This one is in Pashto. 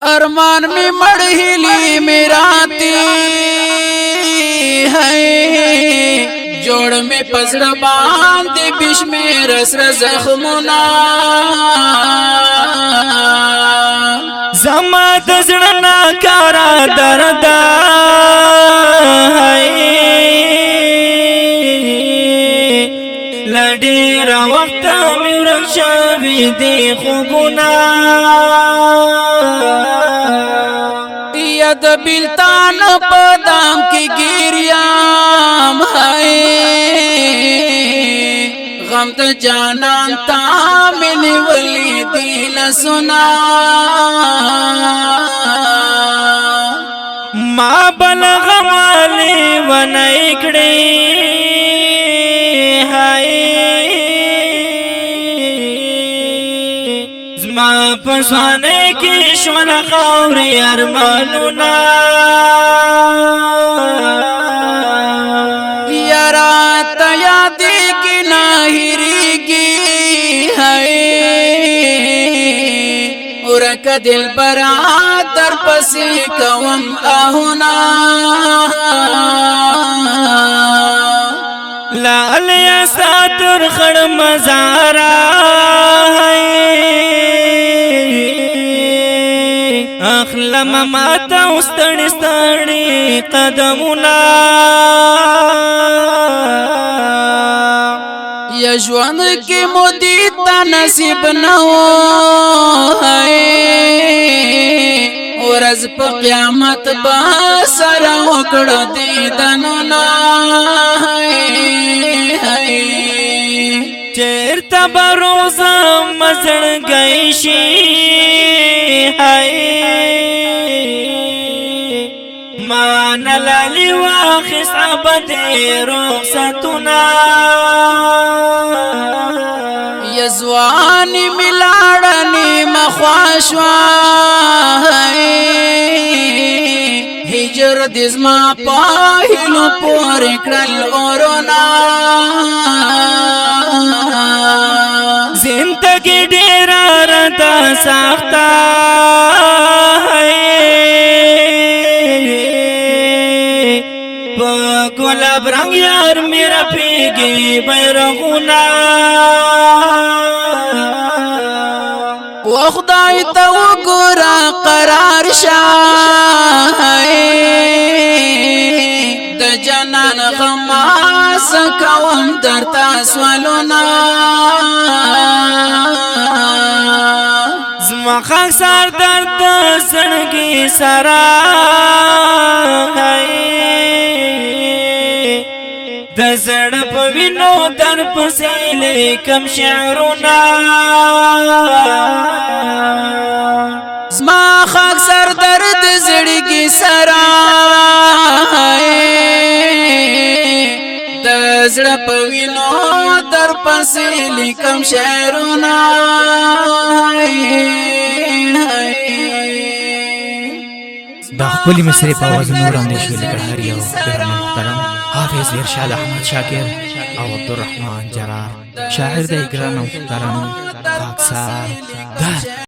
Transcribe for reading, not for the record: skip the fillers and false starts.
ارمان میں مڑھیلی میراتی ہے جوڑ میں پزڑ باندی بیش میں رس زخمنا زما دزڑنا کارا دردا لڈیر وقت میرک شوی دی خوبنا ید بیلتان پدام کی گیریام ہے غم تا جانان تا منی ولی دل سنا ما بلغ مالی و نائکڑی زما پسوانے کی شون خوری ارمانونا یارا تیادی کی ناہری کی ہے ورک دل برادر پسی کوم آہنا لالیا ساتر خڑ مزارا اخلم ماتا استڑی ستڑی قدمنا یجوان کی مدیتا نصیب نو ہے ورز پا قیامت باسر وکڑ دیدننا چیر تبروز مزڑ گئیشی مان لالی واخس عبدی رخصتنا یزوانی ملاڑنی مخواشوا ہجر دزما پاہلو پوری کرل اورونا زندگی ڈیرا رتا ساختا گلاب رنگ یار میرا پیگی بیرغونا و خدای تا وګورا قرار شاه د جنان غماس کوم درتا سوالونا زما خاک سار درد سنگی سرا د زړه په وینو در پسې لیکم شعرونه زما خاک سر درد زړګي سرا د زړه په وینو در پسې لیکم شعرونه دا خپل مصری په आवाज نور اندیش ولیکل یو ګران محترم حافظ ارشاد احمد شاکر او عبدالرحمن جرار شاعر د ګران محترم خاکسار